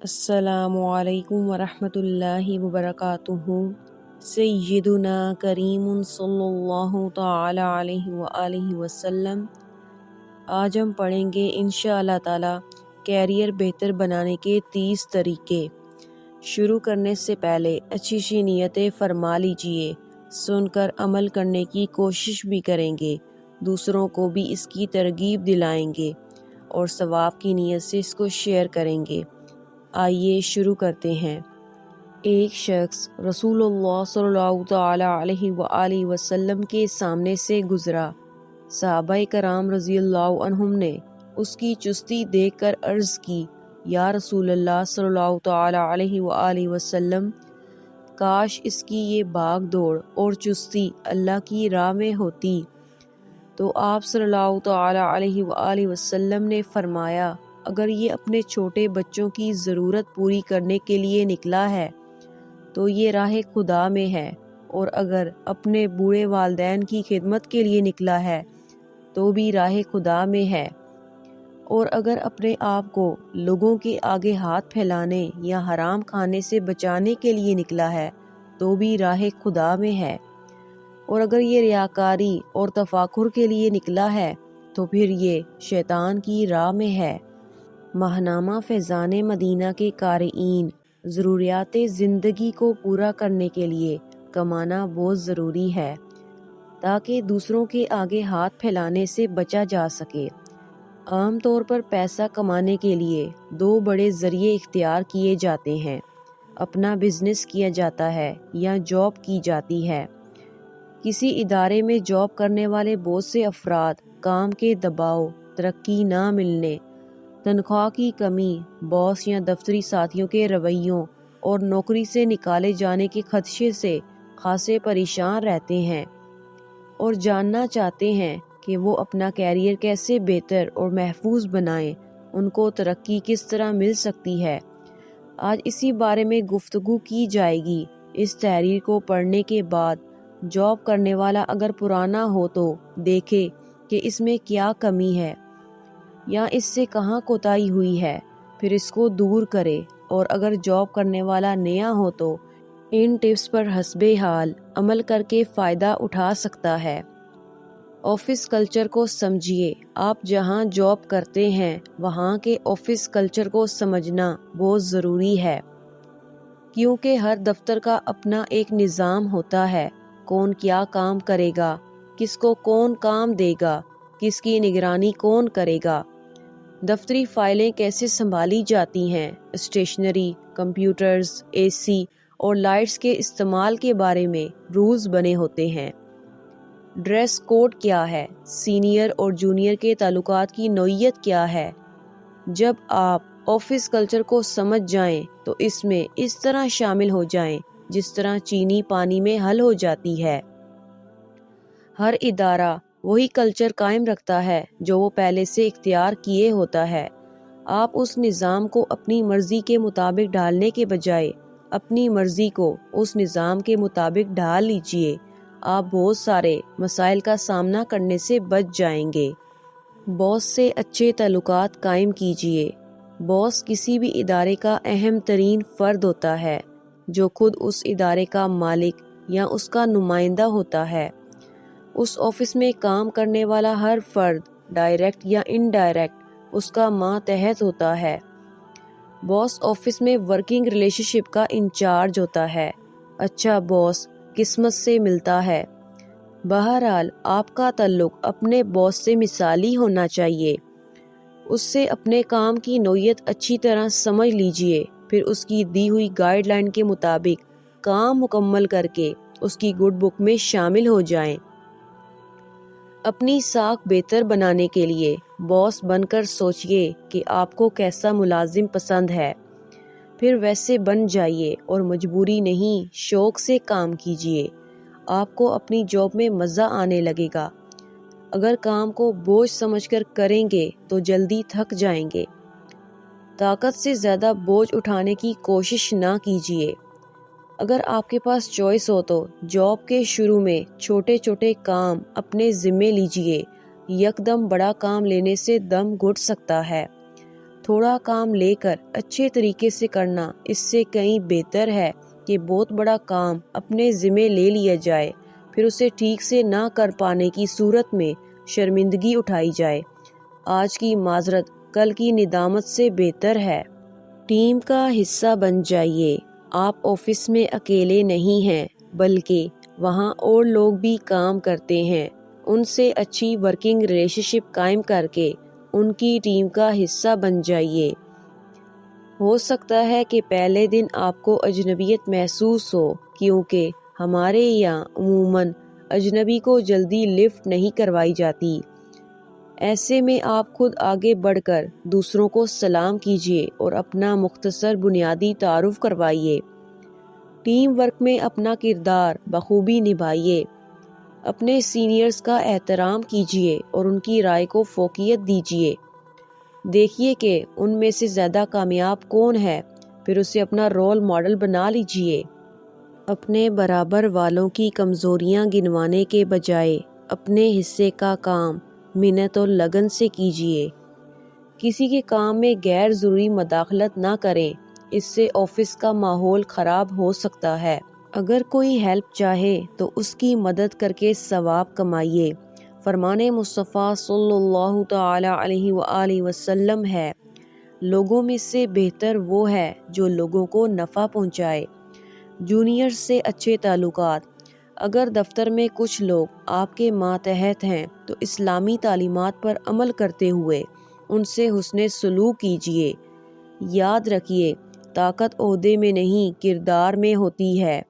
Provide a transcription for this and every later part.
السلام علیکم ورحمۃ اللہ وبرکاتہ۔ سیدنا کریم صلی اللہ تعالی علیہ وآلہ وسلم۔ آج ہم پڑھیں گے انشاءاللہ تعالی کیریئر بہتر بنانے کے 30 طریقے۔ شروع کرنے سے پہلے اچھی نیتیں فرما لیجئے، سن کر عمل کرنے کی کوشش بھی کریں گے، دوسروں کو بھی اس کی ترغیب دلائیں گے اور ثواب کی نیت سے اس کو شیئر کریں گے۔ آئیے شروع کرتے ہیں۔ ایک شخص رسول اللہ صلی اللہ تعالی علیہ وآلہ وسلم کے سامنے سے گزرا۔ صحابہ کرام رضی اللہ عنہم نے اس کی چستی دیکھ کر عرض کی، یا رسول اللہ صلی اللہ تعالی علیہ وآلہ وسلم، کاش اس کی یہ بھاگ دوڑ اور چستی اللہ کی راہ میں ہوتی۔ تو آپ صلی اللہ تعالی علیہ وآلہ وسلم نے فرمایا، اگر یہ اپنے چھوٹے بچوں کی ضرورت پوری کرنے کے لیے نکلا ہے تو یہ راہ خدا میں ہے، اور اگر اپنے بوڑھے والدین کی خدمت کے لیے نکلا ہے تو بھی راہ خدا میں ہے، اور اگر اپنے آپ کو لوگوں کے آگے ہاتھ پھیلانے یا حرام کھانے سے بچانے کے لیے نکلا ہے تو بھی راہ خدا میں ہے، اور اگر یہ ریاکاری اور تفاخر کے لیے نکلا ہے تو پھر یہ شیطان کی راہ میں ہے۔ ماہنامہ فیضان مدینہ کے قارئین، ضروریات زندگی کو پورا کرنے کے لیے کمانا بہت ضروری ہے تاکہ دوسروں کے آگے ہاتھ پھیلانے سے بچا جا سکے۔ عام طور پر پیسہ کمانے کے لیے دو بڑے ذریعے اختیار کیے جاتے ہیں، اپنا بزنس کیا جاتا ہے یا جاب کی جاتی ہے۔ کسی ادارے میں جاب کرنے والے بہت سے افراد کام کے دباؤ، ترقی نہ ملنے، تنخواہ کی کمی، باس یا دفتری ساتھیوں کے رویوں اور نوکری سے نکالے جانے کے خدشے سے خاصے پریشان رہتے ہیں اور جاننا چاہتے ہیں کہ وہ اپنا کیریئر کیسے بہتر اور محفوظ بنائیں، ان کو ترقی کس طرح مل سکتی ہے۔ آج اسی بارے میں گفتگو کی جائے گی۔ اس تحریر کو پڑھنے کے بعد جاب کرنے والا اگر پرانا ہو تو دیکھے کہ اس میں کیا کمی ہے یا اس سے کہاں کوتاہی ہوئی ہے، پھر اس کو دور کرے، اور اگر جاب کرنے والا نیا ہو تو ان ٹپس پر حسب حال عمل کر کے فائدہ اٹھا سکتا ہے۔ آفس کلچر کو سمجھیے۔ آپ جہاں جاب کرتے ہیں وہاں کے آفس کلچر کو سمجھنا بہت ضروری ہے، کیونکہ ہر دفتر کا اپنا ایک نظام ہوتا ہے۔ کون کیا کام کرے گا، کس کو کون کام دے گا، کس کی نگرانی کون کرے گا، دفتری فائلیں کیسے سنبھالی جاتی ہیں، اسٹیشنری، کمپیوٹرز، اے سی اور لائٹس کے استعمال کے بارے میں رولز بنے ہوتے ہیں۔ ڈریس کوڈ کیا ہے، سینئر اور جونیئر کے تعلقات کی نوعیت کیا ہے۔ جب آپ آفس کلچر کو سمجھ جائیں تو اس میں اس طرح شامل ہو جائیں جس طرح چینی پانی میں حل ہو جاتی ہے۔ ہر ادارہ وہی کلچر قائم رکھتا ہے جو وہ پہلے سے اختیار کیے ہوتا ہے۔ آپ اس نظام کو اپنی مرضی کے مطابق ڈھالنے کے بجائے اپنی مرضی کو اس نظام کے مطابق ڈھال لیجئے۔ آپ بہت سارے مسائل کا سامنا کرنے سے بچ جائیں گے۔ باس سے اچھے تعلقات قائم کیجئے۔ باس کسی بھی ادارے کا اہم ترین فرد ہوتا ہے، جو خود اس ادارے کا مالک یا اس کا نمائندہ ہوتا ہے۔ اس آفس میں کام کرنے والا ہر فرد ڈائریکٹ یا انڈائریکٹ اس کا ماتحت ہوتا ہے۔ باس آفس میں ورکنگ ریلیشن شپ کا انچارج ہوتا ہے۔ اچھا باس قسمت سے ملتا ہے۔ بہرحال آپ کا تعلق اپنے باس سے مثالی ہونا چاہیے۔ اس سے اپنے کام کی نوعیت اچھی طرح سمجھ لیجئے، پھر اس کی دی ہوئی گائیڈ لائن کے مطابق کام مکمل کر کے اس کی گڈ بک میں شامل ہو جائیں۔ اپنی ساکھ بہتر بنانے کے لیے باس بن کر سوچئے کہ آپ کو کیسا ملازم پسند ہے، پھر ویسے بن جائیے اور مجبوری نہیں شوق سے کام کیجئے۔ آپ کو اپنی جاب میں مزہ آنے لگے گا۔ اگر کام کو بوجھ سمجھ کر کریں گے تو جلدی تھک جائیں گے۔ طاقت سے زیادہ بوجھ اٹھانے کی کوشش نہ کیجیے۔ اگر آپ کے پاس چوائس ہو تو جاب کے شروع میں چھوٹے چھوٹے کام اپنے ذمے لیجئے۔ یکدم بڑا کام لینے سے دم گھٹ سکتا ہے۔ تھوڑا کام لے کر اچھے طریقے سے کرنا اس سے کہیں بہتر ہے کہ بہت بڑا کام اپنے ذمہ لے لیا جائے، پھر اسے ٹھیک سے نہ کر پانے کی صورت میں شرمندگی اٹھائی جائے۔ آج کی معذرت کل کی ندامت سے بہتر ہے۔ ٹیم کا حصہ بن جائیے۔ آپ آفس میں اکیلے نہیں ہیں، بلکہ وہاں اور لوگ بھی کام کرتے ہیں۔ ان سے اچھی ورکنگ ریلیشن شپ قائم کر کے ان کی ٹیم کا حصہ بن جائیے۔ ہو سکتا ہے کہ پہلے دن آپ کو اجنبیت محسوس ہو، کیونکہ ہمارے یہاں عموماً اجنبی کو جلدی لفٹ نہیں کروائی جاتی۔ ایسے میں آپ خود آگے بڑھ کر دوسروں کو سلام کیجیے اور اپنا مختصر بنیادی تعارف کروائیے۔ ٹیم ورک میں اپنا کردار بخوبی نبھائیے۔ اپنے سینئرز کا احترام کیجیے اور ان کی رائے کو فوقیت دیجیے۔ دیکھیے کہ ان میں سے زیادہ کامیاب کون ہے، پھر اسے اپنا رول ماڈل بنا لیجیے۔ اپنے برابر والوں کی کمزوریاں گنوانے کے بجائے اپنے حصے کا کام محنت اور لگن سے کیجیے۔ کسی کے کام میں غیر ضروری مداخلت نہ کریں، اس سے آفس کا ماحول خراب ہو سکتا ہے۔ اگر کوئی ہیلپ چاہے تو اس کی مدد کر کے ثواب کمائیے۔ فرمان مصطفیٰ صلی اللہ تعالی علیہ وآلہ وسلم ہے، لوگوں میں سے بہتر وہ ہے جو لوگوں کو نفع پہنچائے۔ جونیئر سے اچھے تعلقات۔ اگر دفتر میں کچھ لوگ آپ کے ماتحت ہیں تو اسلامی تعلیمات پر عمل کرتے ہوئے ان سے حسن سلوک کیجیے۔ یاد رکھیے، طاقت عہدے میں نہیں کردار میں ہوتی ہے۔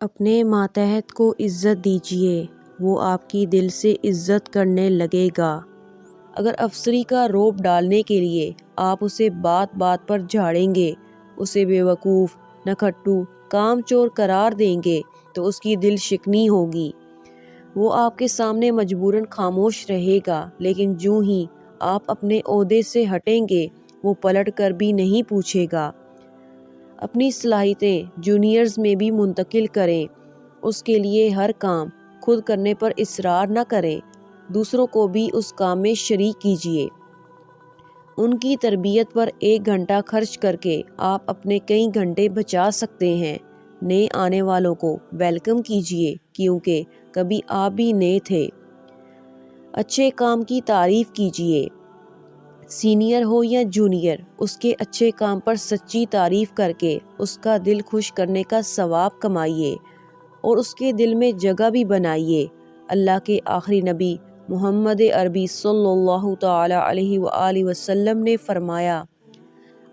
اپنے ماتحت کو عزت دیجیے، وہ آپ کی دل سے عزت کرنے لگے گا۔ اگر افسری کا رعب ڈالنے کے لیے آپ اسے بات بات پر جھاڑیں گے، اسے بے وقوف، نکھٹو، کام چور قرار دیں گے تو اس کی دل شکنی ہوگی۔ وہ آپ کے سامنے مجبوراً خاموش رہے گا، لیکن جوں ہی آپ اپنے عہدے سے ہٹیں گے وہ پلٹ کر بھی نہیں پوچھے گا۔ اپنی صلاحیتیں جونیئرز میں بھی منتقل کریں۔ اس کے لیے ہر کام خود کرنے پر اصرار نہ کریں، دوسروں کو بھی اس کام میں شریک کیجیے۔ ان کی تربیت پر 1 گھنٹہ خرچ کر کے آپ اپنے کئی گھنٹے بچا سکتے ہیں۔ نئے آنے والوں کو ویلکم کیجیے، کیونکہ کبھی آپ بھی نئے تھے۔ اچھے کام کی تعریف کیجیے۔ سینئر ہو یا جونیئر، اس کے اچھے کام پر سچی تعریف کر کے اس کا دل خوش کرنے کا ثواب کمائیے اور اس کے دل میں جگہ بھی بنائیے۔ اللہ کے آخری نبی محمد عربی صلی اللہ تعالی علیہ وآلہ وسلم نے فرمایا،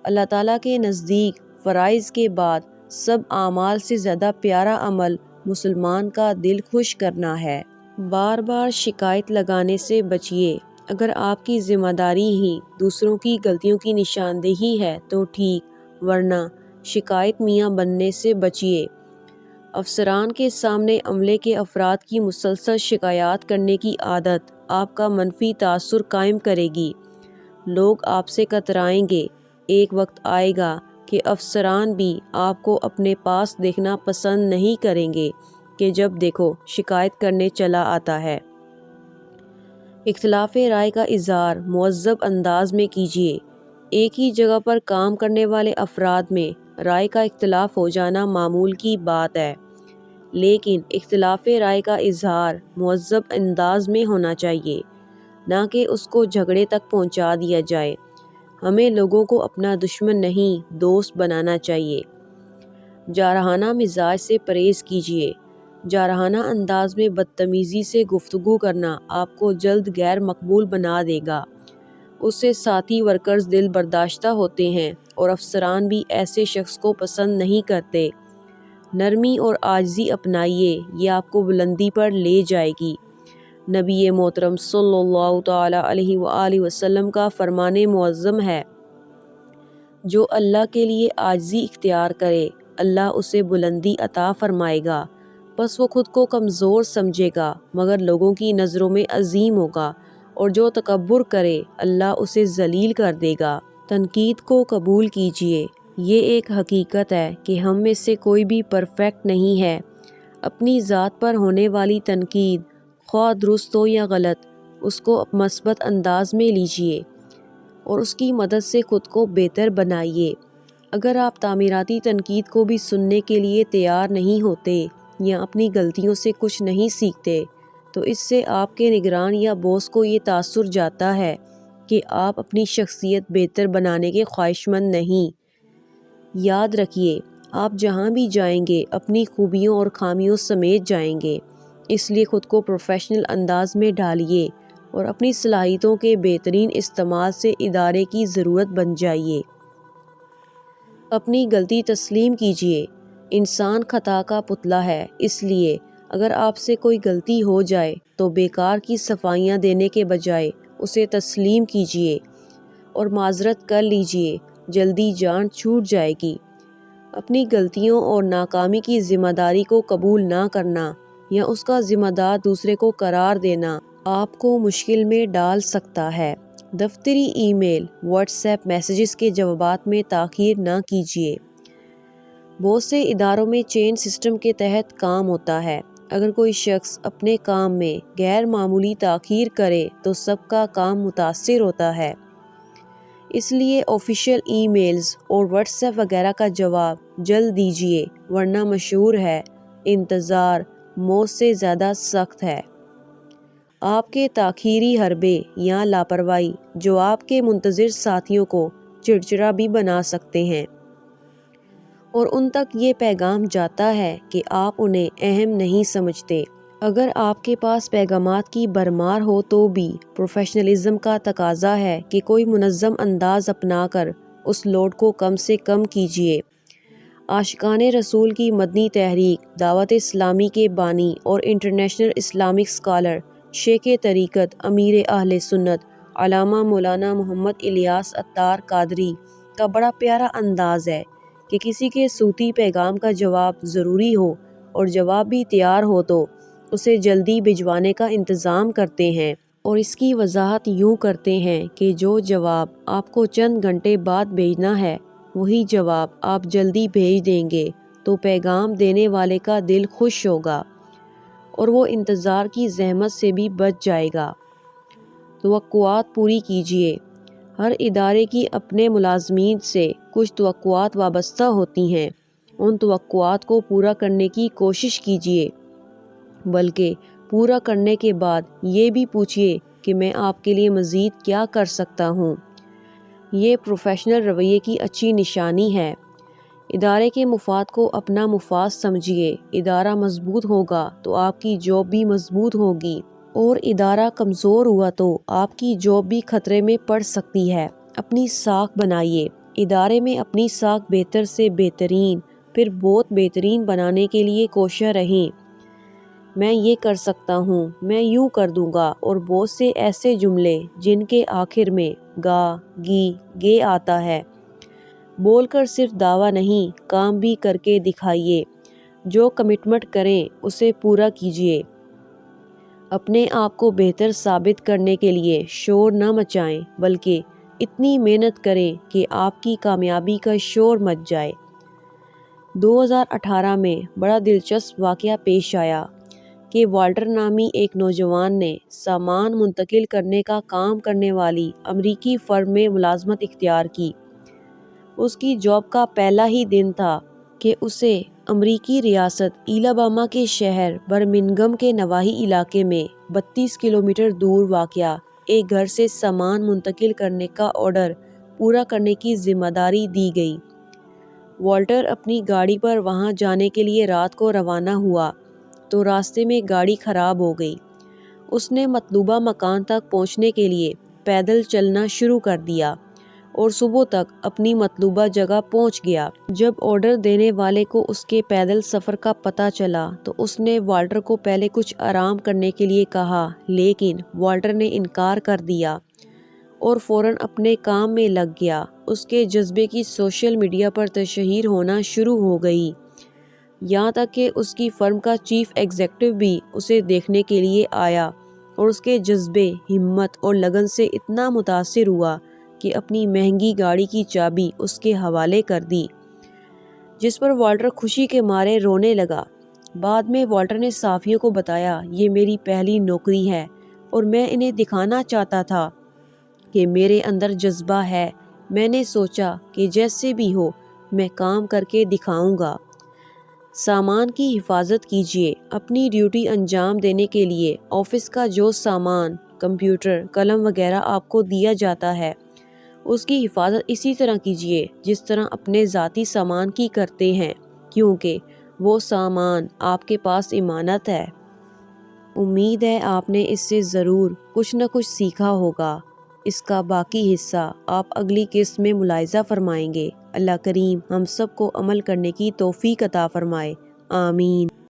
اللہ تعالیٰ کے نزدیک فرائض کے بعد سب اعمال سے زیادہ پیارا عمل مسلمان کا دل خوش کرنا ہے۔ بار بار شکایت لگانے سے بچیے۔ اگر آپ کی ذمہ داری ہی دوسروں کی غلطیوں کی نشاندہی ہے تو ٹھیک، ورنہ شکایت میاں بننے سے بچیے۔ افسران کے سامنے عملے کے افراد کی مسلسل شکایات کرنے کی عادت آپ کا منفی تاثر قائم کرے گی۔ لوگ آپ سے کترائیں گے۔ ایک وقت آئے گا کہ افسران بھی آپ کو اپنے پاس دیکھنا پسند نہیں کریں گے کہ جب دیکھو شکایت کرنے چلا آتا ہے۔ اختلاف رائے کا اظہار مہذب انداز میں کیجیے۔ ایک ہی جگہ پر کام کرنے والے افراد میں رائے کا اختلاف ہو جانا معمول کی بات ہے، لیکن اختلاف رائے کا اظہار مہذب انداز میں ہونا چاہیے، نہ کہ اس کو جھگڑے تک پہنچا دیا جائے۔ ہمیں لوگوں کو اپنا دشمن نہیں دوست بنانا چاہیے۔ جارحانہ مزاج سے پرہیز کیجیے۔ جارحانہ انداز میں بدتمیزی سے گفتگو کرنا آپ کو جلد غیر مقبول بنا دے گا۔ اس سے ساتھی ورکرز دل برداشتہ ہوتے ہیں اور افسران بھی ایسے شخص کو پسند نہیں کرتے۔ نرمی اور عاجزی اپنائیے، یہ آپ کو بلندی پر لے جائے گی۔ نبی محترم صلی اللہ تعالی علیہ وآلہ وسلم کا فرمان معظم ہے، جو اللہ کے لیے عاجزی اختیار کرے اللہ اسے بلندی عطا فرمائے گا۔ بس وہ خود کو کمزور سمجھے گا مگر لوگوں کی نظروں میں عظیم ہوگا، اور جو تکبر کرے اللہ اسے ذلیل کر دے گا۔ تنقید کو قبول کیجیے۔ یہ ایک حقیقت ہے کہ ہم میں سے کوئی بھی پرفیکٹ نہیں ہے۔ اپنی ذات پر ہونے والی تنقید خواہ درست ہو یا غلط، اس کو مثبت انداز میں لیجیے۔ اور اس کی مدد سے خود کو بہتر بنائیے۔ اگر آپ تعمیراتی تنقید کو بھی سننے کے لیے تیار نہیں ہوتے یا اپنی غلطیوں سے کچھ نہیں سیکھتے تو اس سے آپ کے نگران یا باس کو یہ تاثر جاتا ہے کہ آپ اپنی شخصیت بہتر بنانے کے خواہشمند نہیں۔ یاد رکھیے، آپ جہاں بھی جائیں گے اپنی خوبیوں اور خامیوں سمیت جائیں گے، اس لیے خود کو پروفیشنل انداز میں ڈھالیے اور اپنی صلاحیتوں کے بہترین استعمال سے ادارے کی ضرورت بن جائیے۔ اپنی غلطی تسلیم کیجیے۔ انسان خطا کا پتلا ہے، اس لیے اگر آپ سے کوئی غلطی ہو جائے تو بیکار کی صفائیاں دینے کے بجائے اسے تسلیم کیجیے اور معذرت کر لیجیے، جلدی جان چھوٹ جائے گی۔ اپنی غلطیوں اور ناکامی کی ذمہ داری کو قبول نہ کرنا یا اس کا ذمہ دار دوسرے کو قرار دینا آپ کو مشکل میں ڈال سکتا ہے۔ دفتری ای میل، واٹس ایپ میسیجز کے جوابات میں تاخیر نہ کیجیے۔ بہت سے اداروں میں چین سسٹم کے تحت کام ہوتا ہے۔ اگر کوئی شخص اپنے کام میں غیر معمولی تاخیر کرے تو سب کا کام متاثر ہوتا ہے۔ اس لیے آفیشیل ای میلز اور واٹس ایپ وغیرہ کا جواب جلد دیجیے، ورنہ مشہور ہے انتظار موت سے زیادہ سخت ہے۔ آپ کے تاخیری حربے یا لاپرواہی جو آپ کے منتظر ساتھیوں کو چڑچڑا بھی بنا سکتے ہیں اور ان تک یہ پیغام جاتا ہے کہ آپ انہیں اہم نہیں سمجھتے۔ اگر آپ کے پاس پیغامات کی بھرمار ہو تو بھی پروفیشنلزم کا تقاضا ہے کہ کوئی منظم انداز اپنا کر اس لوڈ کو کم سے کم کیجیے۔ عاشقان رسول کی مدنی تحریک دعوت اسلامی کے بانی اور انٹرنیشنل اسلامک اسکالر شیخ طریقت امیر اہل سنت علامہ مولانا محمد الیاس عطار قادری کا بڑا پیارا انداز ہے کہ کسی کے صوتی پیغام کا جواب ضروری ہو اور جواب بھی تیار ہو تو اسے جلدی بھجوانے کا انتظام کرتے ہیں، اور اس کی وضاحت یوں کرتے ہیں کہ جو جواب آپ کو چند گھنٹے بعد بھیجنا ہے وہی جواب آپ جلدی بھیج دیں گے تو پیغام دینے والے کا دل خوش ہوگا اور وہ انتظار کی زحمت سے بھی بچ جائے گا۔ توقعات پوری کیجیے۔ ہر ادارے کی اپنے ملازمین سے کچھ توقعات وابستہ ہوتی ہیں۔ ان توقعات کو پورا کرنے کی کوشش کیجیے، بلکہ پورا کرنے کے بعد یہ بھی پوچھیے کہ میں آپ کے لیے مزید کیا کر سکتا ہوں۔ یہ پروفیشنل رویے کی اچھی نشانی ہے۔ ادارے کے مفاد کو اپنا مفاد سمجھیے۔ ادارہ مضبوط ہوگا تو آپ کی جاب بھی مضبوط ہوگی، اور ادارہ کمزور ہوا تو آپ کی جاب بھی خطرے میں پڑ سکتی ہے۔ اپنی ساکھ بنائیے۔ ادارے میں اپنی ساکھ بہتر سے بہترین، پھر بہت بہترین بنانے کے لیے کوشاں رہیں۔ میں یہ کر سکتا ہوں، میں یوں کر دوں گا، اور بہت سے ایسے جملے جن کے آخر میں گا، گی، گے آتا ہے۔ بول کر صرف دعویٰ نہیں، کام بھی کر کے دکھائیے۔ جو کمٹمنٹ کریں اسے پورا کیجیے۔ اپنے آپ کو بہتر ثابت کرنے کے لیے شور نہ مچائیں، بلکہ اتنی محنت کریں کہ آپ کی کامیابی کا شور مچ جائے۔ 2018 میں بڑا دلچسپ واقعہ پیش آیا کہ والٹر نامی ایک نوجوان نے سامان منتقل کرنے کا کام کرنے والی امریکی فرم میں ملازمت اختیار کی۔ اس کی جاب کا پہلا ہی دن تھا کہ اسے امریکی ریاست الاباما کے شہر برمنگھم کے نواحی علاقے میں 32 کلومیٹر دور واقع ایک گھر سے سامان منتقل کرنے کا آرڈر پورا کرنے کی ذمہ داری دی گئی۔ والٹر اپنی گاڑی پر وہاں جانے کے لیے رات کو روانہ ہوا تو راستے میں گاڑی خراب ہو گئی۔ اس نے مطلوبہ مکان تک پہنچنے کے لیے پیدل چلنا شروع کر دیا اور صبح تک اپنی مطلوبہ جگہ پہنچ گیا۔ جب آرڈر دینے والے کو اس کے پیدل سفر کا پتہ چلا تو اس نے والٹر کو پہلے کچھ آرام کرنے کے لیے کہا، لیکن والٹر نے انکار کر دیا اور فوراً اپنے کام میں لگ گیا۔ اس کے جذبے کی سوشل میڈیا پر تشہیر ہونا شروع ہو گئی، یہاں تک کہ اس کی فرم کا چیف ایگزیکٹو بھی اسے دیکھنے کے لیے آیا اور اس کے جذبے، ہمت اور لگن سے اتنا متاثر ہوا کہ اپنی مہنگی گاڑی کی چابی اس کے حوالے کر دی، جس پر والٹر خوشی کے مارے رونے لگا۔ بعد میں والٹر نے صحافیوں کو بتایا، یہ میری پہلی نوکری ہے اور میں انہیں دکھانا چاہتا تھا کہ میرے اندر جذبہ ہے، میں نے سوچا کہ جیسے بھی ہو میں کام کر کے دکھاؤں گا۔ سامان کی حفاظت کیجیے۔ اپنی ڈیوٹی انجام دینے کے لیے آفس کا جو سامان، کمپیوٹر، قلم وغیرہ آپ کو دیا جاتا ہے، اس کی حفاظت اسی طرح کیجیے جس طرح اپنے ذاتی سامان کی کرتے ہیں، کیونکہ وہ سامان آپ کے پاس امانت ہے۔ امید ہے آپ نے اس سے ضرور کچھ نہ کچھ سیکھا ہوگا۔ اس کا باقی حصہ آپ اگلی قسط میں ملاحظہ فرمائیں گے۔ اللہ کریم ہم سب کو عمل کرنے کی توفیق عطا فرمائے، آمین۔